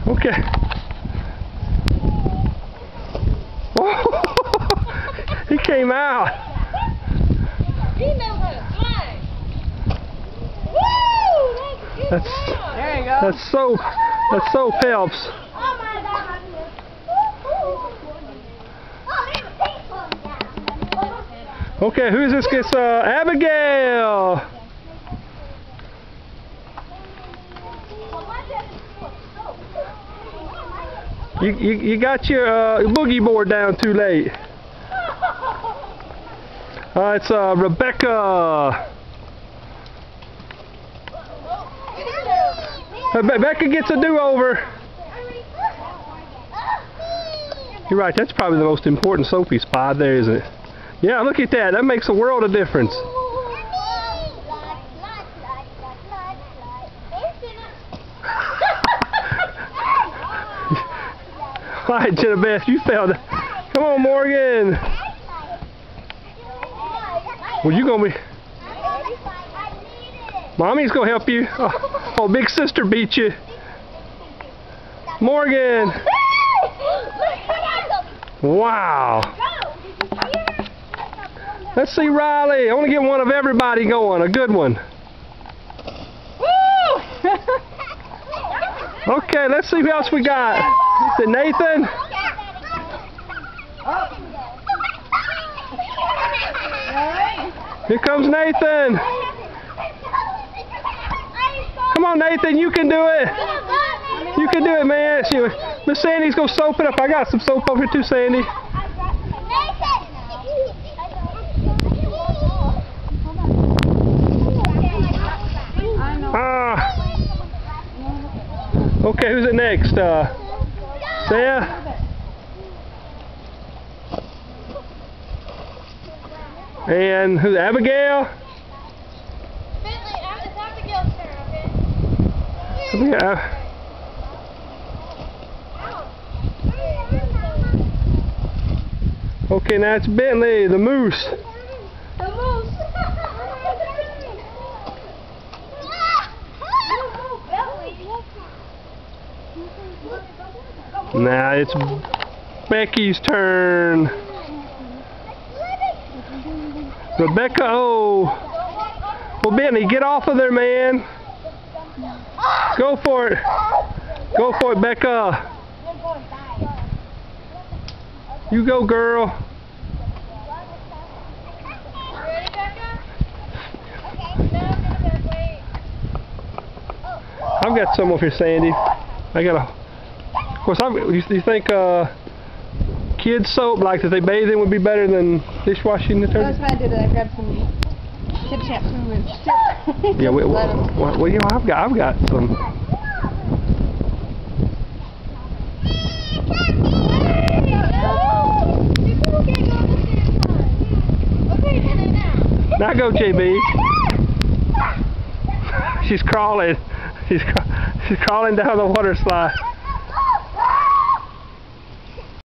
Okay. He came out. He knows how to slide. Woo! That's There you go. That's so Phelps. Oh my God. Okay, who's this? Gets Abigail. You got your boogie board down too late. It's Rebecca. Rebecca gets a do-over. You're right, that's probably the most important Sophie spot there, isn't it? Yeah, look at that. That makes a world of difference. All right, Jenna-Beth, you failed. Come on, Morgan. Well, you gonna be... Mommy's gonna help you. Oh, big sister beat you. Morgan. Wow. Let's see Riley. I want to get one of everybody going. A good one. Okay, let's see who else we got. Is it Nathan? Here comes Nathan. Come on, Nathan, you can do it. You can do it, man. Miss Sandy's gonna soap it up. I got some soap over here too, Sandy. Okay, who's it next? Sarah? And who's Abigail? It's Abigail's turn, okay? Yeah. Okay, now it's Bentley, the moose. The moose. Now it's Becky's turn. Rebecca, oh. Well, Bentley, get off of there, man. Go for it. Go for it, Becca. You go, girl. Ready, Becca? Okay. I've got some over here, Sandy. I got a... Of course, you think kids soap, like that they bathe in, would be better than dishwashing detergent? That's what I did. I grabbed some kid shampoo and Yeah, well, you know, I've got some. Now go, JB. She's crawling. She's crawling down the water slide.